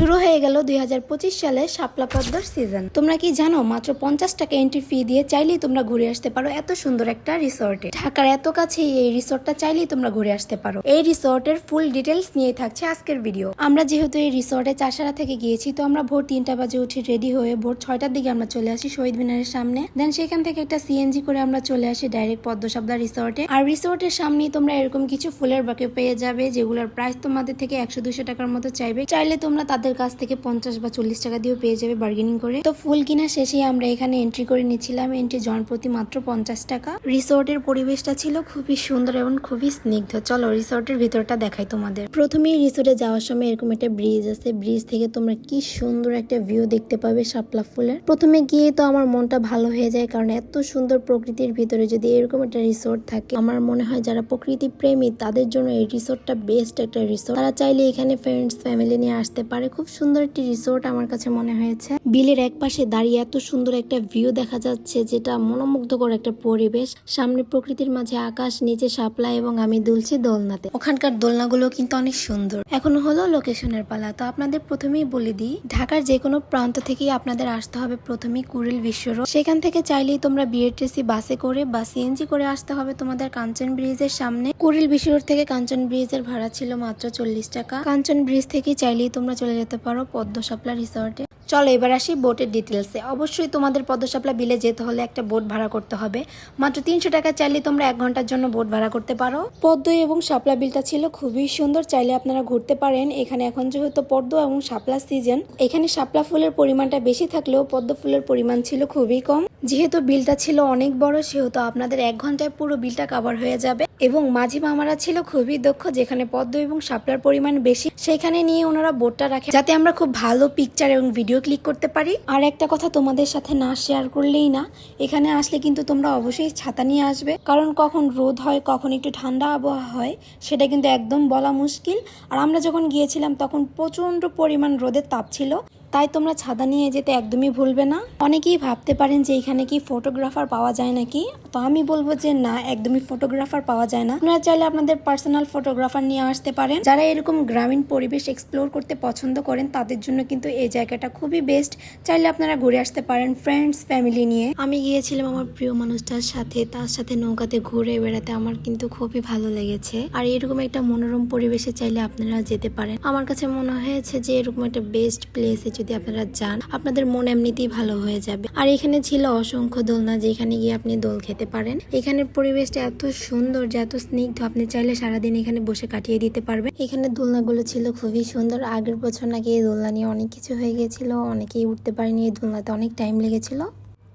শুরু হয়ে গেল 2025 সালে শাপলা পদ্মার সিজন। তোমরা কি জানো মাত্র 50 টাকা এন্ট্রি ফি দিয়ে চাইলেই তোমরা ঘুরে আসতে পারো এত সুন্দর একটা রিসোর্টে। ঢাকার এত কাছেই এই রিসোর্টটা চাইলেই তোমরা ঘুরে আসতে পারো। এই রিসোর্টের ফুল ডিটেলস নিয়ে থাকছে আজকের ভিডিও। আমরা যেহেতু এই রিসোর্টে চাষারা থেকে গিয়েছি, তো আমরা ভোর 3টা বাজে উঠে রেডি হয়ে ভোর 6টার দিকে আমরা চলে আসি শহীদ মিনারের সামনে। দেন সেখান থেকে একটা সিএনজি করে আমরা চলে আসি ডাইরেক্ট পদ্ম শাপলা রিসোর্টে। আর রিসোর্টের সামনেই তোমরা এরকম কিছু ফুলের বাকে পেয়ে যাবে, যেগুলোর প্রাইস তোমাদের থেকে 100-200 টাকার মতো চাইলে তোমরা তাদের কাছ থেকে 50 বা 40 টাকা দিয়েও পেয়ে যাবে বার্গেনিং করে। তো ফুল কিনা শেষে আমরা এখানে এন্ট্রি করে নিচ্ছিলাম। এন্ট্রি জন প্রতি মাত্র 50 টাকা। রিসোর্টের পরিবেশটা ছিল খুবই সুন্দর এবং খুবই স্নিগ্ধ। চলো রিসোর্টের ভিতরটা দেখাই তোমাদের। প্রথমেই রিসোর্টে যাওয়ার সময় এরকম একটা ব্রিজ আছে। ব্রিজ থেকে তোমরা কি সুন্দর একটা ভিউ দেখতে পাবে শাপলা ফুলের। প্রথমে গিয়ে তো আমার মনটা ভালো হয়ে যায়, কারণ এত সুন্দর প্রকৃতির ভিতরে যদি এরকম একটা রিসোর্ট থাকে, আমার মনে হয় যারা প্রকৃতি প্রেমী তাদের জন্য এই রিসোর্টটা বেস্ট একটা রিসোর্ট। তারা চাইলে এখানে ফ্রেন্ডস ফ্যামিলি নিয়ে আসতে পারে। খুব সুন্দর একটি রিসোর্ট আমার কাছে মনে হয়েছে। বিলের এক পাশে দাঁড়িয়ে এত সুন্দর একটা ভিউ দেখা যাচ্ছে, যেটা মনোমুগ্ধকর একটা পরিবেশ। সামনে প্রকৃতির মাঝে আকাশ, নিচে শাপলা এবং আমি দুলছি দোলনাতে। ওখানকার দোলনাগুলো কিন্তু অনেক সুন্দর। এখন হলো লোকেশনের পালা। তো আপনাদের প্রথমেই বলে দিই, ঢাকার যে কোনো প্রান্ত থেকেই আপনাদের আসতে হবে প্রথমেই কুড়িল বিশ্ব রোড। সেখান থেকে চাইলেই তোমরা বিআরটিসি বাসে করে বা সিএনজি করে আসতে হবে তোমাদের কাঞ্চন ব্রিজের সামনে। কুড়িল বিশ্ব রোড থেকে কাঞ্চন ব্রিজের ভাড়া ছিল মাত্র 40 টাকা। কাঞ্চন ব্রিজ থেকে চাইলেই তোমরা চলে যেতে পারো পদ্ম শাপলা রিসোর্টে। চলো এবার আসি বোটের ডিটেলসে। অবশ্যই তোমাদের পদ্ম শাপলা বিলে যেতে হলে একটা বোট ভাড়া করতে হবে। মাত্র 300 টাকা চাইলে তোমরা 1 ঘন্টার জন্য বোট ভাড়া করতে পারো। পদ্ম এবং শাপলা বিলটা ছিল খুবই সুন্দর, চাইলে আপনারা ঘুরতে পারেন। এখানে এখন যেহেতু পদ্ম এবং শাপলা সিজন, এখানে শাপলা ফুলের পরিমাণটা বেশি থাকলেও পদ্ম ফুলের পরিমাণ ছিল খুবই কম। যেহেতু বিলটা ছিল অনেক বড়, সেহেতু আপনাদের 1 ঘন্টায় পুরো বিলটা কভার হয়ে যাবে। এবং মাঝি মামারা ছিল খুবই দক্ষ, যেখানে পদ্ম এবং শাপলার পরিমাণ বেশি সেখানে নিয়ে ওনারা বোটটা রাখে, যাতে আমরা খুব ভালো পিকচার এবং ভিডিও ক্লিক করতে পারি। আর একটা কথা তোমাদের সাথে না শেয়ার করলেই না, এখানে আসলে কিন্তু তোমরা অবশ্যই ছাতা নিয়ে আসবে, কারণ কখন রোদ হয় কখন একটু ঠান্ডা আবহাওয়া হয় সেটা কিন্তু একদম বলা মুশকিল। আর আমরা যখন গিয়েছিলাম তখন প্রচন্ড পরিমাণ রোদের তাপ ছিল, তাই তোমরা ছাতা নিয়ে যেতে একদমই ভুলবে না। অনেকেই ভাবতে পারেন যে এখানে কি ফটোগ্রাফার পাওয়া যায় নাকি, তো আমি বলবো যে না, একদমই ফটোগ্রাফার পাওয়া যায় না। আপনারা চাইলে আপনাদের পার্সোনাল ফটোগ্রাফার নিয়ে আসতে পারেন। যারা এরকম গ্রামীণ পরিবেশ এক্সপ্লোর করতে পছন্দ করেন তাদের জন্য কিন্তু এই জায়গাটা খুবই বেস্ট। চাইলে আপনারা ঘুরে আসতে পারেন ফ্রেন্ডস ফ্যামিলি নিয়ে। আমি গিয়েছিলাম আমার প্রিয় মানুষটার সাথে, তার সাথে নৌকাতে ঘুরে বেড়াতে আমার কিন্তু খুবই ভালো লেগেছে। আর এরকম একটা মনোরম পরিবেশে চাইলে আপনারা যেতে পারেন। আমার কাছে মনে হয়েছে যে এরকম একটা বেস্ট প্লেসে যদি আপনারা যান, আপনাদের মন এমনিতেই ভালো হয়ে যাবে। আর এখানে ছিল অসংখ্য দোলনা, যেখানে গিয়ে আপনি দোল খেতে পারেন। এখানের পরিবেশটা এত সুন্দর, যে এত স্নিগ্ধ, আপনি চাইলে সারাদিন এখানে বসে কাটিয়ে দিতে পারবেন। এখানে দোলনাগুলো ছিল খুবই সুন্দর। আগের বছর নাকি এই দোলনা নিয়ে অনেক কিছু হয়ে গেছিল, অনেকেই উঠতে পারেনি। এই দোলনাতে অনেক টাইম লেগেছিল,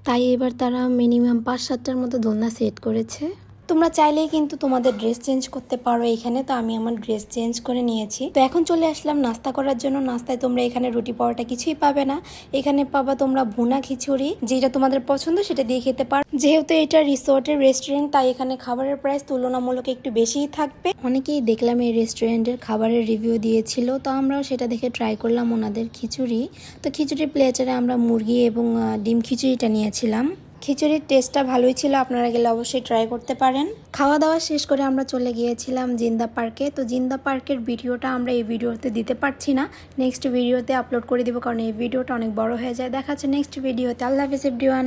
তাই এবার তারা মিনিমাম 5-7টার মতো দোলনা সেট করেছে। তোমরা চাইলেই কিন্তু তোমাদের ড্রেস চেঞ্জ করতে পারো এখানে। তো আমি আমার ড্রেস চেঞ্জ করে নিয়েছি। তো এখন চলে আসলাম নাস্তা করার জন্য। নাস্তায় তোমরা এখানে রুটি পরোটা কিছুই পাবে না, এখানে পাবা তোমরা ভুনা খিচুড়ি, যেটা তোমাদের পছন্দ সেটা দিয়ে খেতে পারো। যেহেতু এটা রিসোর্টের রেস্টুরেন্ট, তাই এখানে খাবারের প্রাইস তুলনামূলক একটু বেশিই থাকবে। অনেকেই দেখলাম এই রেস্টুরেন্টের খাবারের রিভিউ দিয়েছিল, তো আমরাও সেটা দেখে ট্রাই করলাম ওনাদের খিচুড়ি। তো খিচুড়ির প্লেটারে আমরা মুরগি এবং ডিম খিচুড়িটা নিয়েছিলাম। খিচুড়ির টেস্টটা ভালোই ছিল, আপনারা গেলে অবশ্যই ট্রাই করতে পারেন। খাওয়া দাওয়া শেষ করে আমরা চলে গিয়েছিলাম জিন্দা পার্কে। তো জিন্দা পার্কের ভিডিওটা আমরা এই ভিডিওতে দিতে পারছি না, নেক্সট ভিডিওতে আপলোড করে দিব, কারণ এই ভিডিওটা অনেক বড় হয়ে যায়। দেখা যাচ্ছে নেক্সট ভিডিওতে। আল্লাহ হাফেজ এভরিওয়ান।